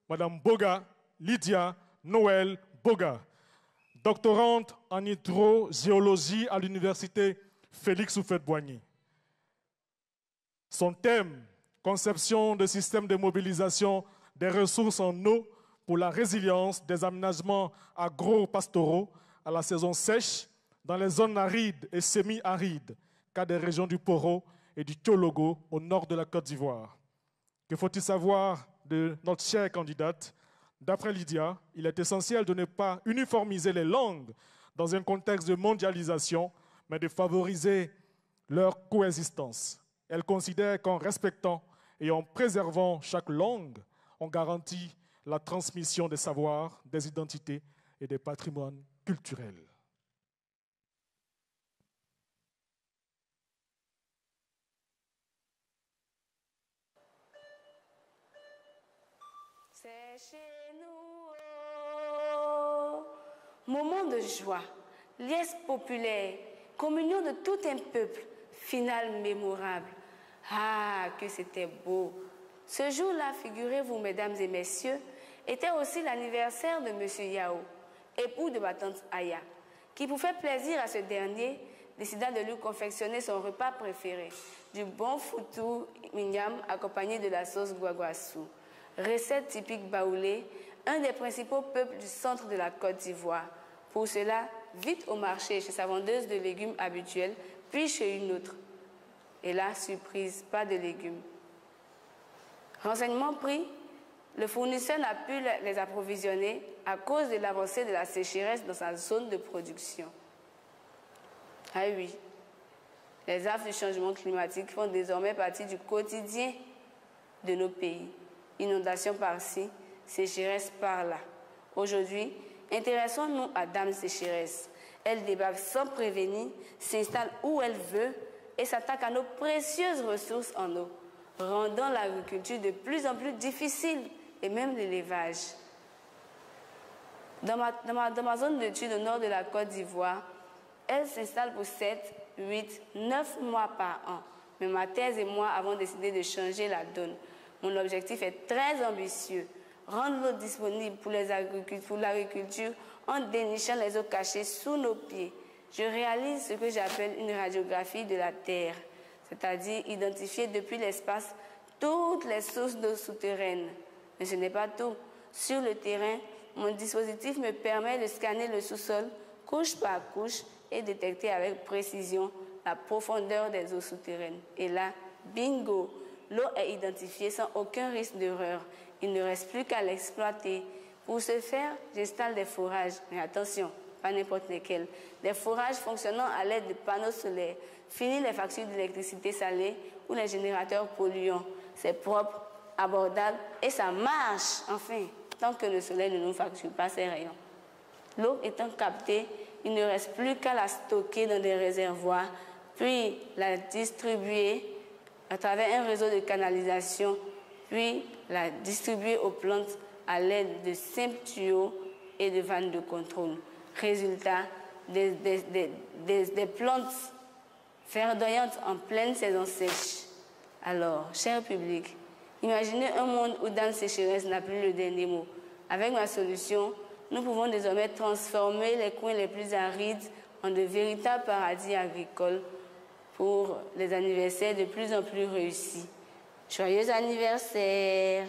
Madame Boga, Lydia Noël Boga, doctorante en hydrogéologie à l'université Félix Houphouët-Boigny. Son thème, conception de systèmes de mobilisation des ressources en eau pour la résilience des aménagements agro-pastoraux à la saison sèche dans les zones arides et semi-arides, cas des régions du Poro et du Thiologo au nord de la Côte d'Ivoire. Que faut-il savoir de notre chère candidate? D'après Lydia, il est essentiel de ne pas uniformiser les langues dans un contexte de mondialisation, mais de favoriser leur coexistence. Elle considère qu'en respectant et en préservant chaque langue, on garantit la transmission des savoirs, des identités et des patrimoines culturels. C'est chez nous, oh, moment de joie, liesse populaire, communion de tout un peuple, finale mémorable. Ah, que c'était beau! Ce jour-là, figurez-vous, mesdames et messieurs, était aussi l'anniversaire de M. Yao, époux de ma tante Aya, qui, pour faire plaisir à ce dernier, décida de lui confectionner son repas préféré, du bon foutou mignam accompagné de la sauce guaguassou. Recette typique baoulé, un des principaux peuples du centre de la Côte d'Ivoire. Pour cela, vite au marché chez sa vendeuse de légumes habituelle, puis chez une autre. Et là, surprise, pas de légumes. Renseignement pris, le fournisseur n'a pu les approvisionner à cause de l'avancée de la sécheresse dans sa zone de production. Ah oui, les affres du changement climatique font désormais partie du quotidien de nos pays. Inondations par-ci, sécheresse par-là. Aujourd'hui, intéressons-nous à Dame Sécheresse. Elle débarque sans prévenir, s'installe où elle veut et s'attaque à nos précieuses ressources en eau, rendant l'agriculture de plus en plus difficile et même l'élevage. Dans ma zone d'études au nord de la Côte d'Ivoire, elle s'installe pour 7, 8, 9 mois par an. Mais ma thèse et moi avons décidé de changer la donne. Mon objectif est très ambitieux, rendre l'eau disponible pour l'agriculture en dénichant les eaux cachées sous nos pieds. Je réalise ce que j'appelle une radiographie de la Terre, c'est-à-dire identifier depuis l'espace toutes les sources d'eau souterraines. Mais ce n'est pas tout. Sur le terrain, mon dispositif me permet de scanner le sous-sol couche par couche et détecter avec précision la profondeur des eaux souterraines. Et là, bingo! L'eau est identifiée sans aucun risque d'erreur. Il ne reste plus qu'à l'exploiter. Pour ce faire, j'installe des forages. Mais attention, pas n'importe lesquels. Des forages fonctionnant à l'aide de panneaux solaires. Fini les factures d'électricité salée ou les générateurs polluants. C'est propre, abordable et ça marche, enfin, tant que le soleil ne nous facture pas ses rayons. L'eau étant captée, il ne reste plus qu'à la stocker dans des réservoirs, puis la distribuer à travers un réseau de canalisation, puis la distribuer aux plantes à l'aide de simples tuyaux et de vannes de contrôle. Résultat, des plantes verdoyantes en pleine saison sèche. Alors, cher public, imaginez un monde où Dame Sécheresse n'a plus le dernier mot. Avec ma solution, nous pouvons désormais transformer les coins les plus arides en de véritables paradis agricoles pour les anniversaires de plus en plus réussis. Joyeux anniversaire!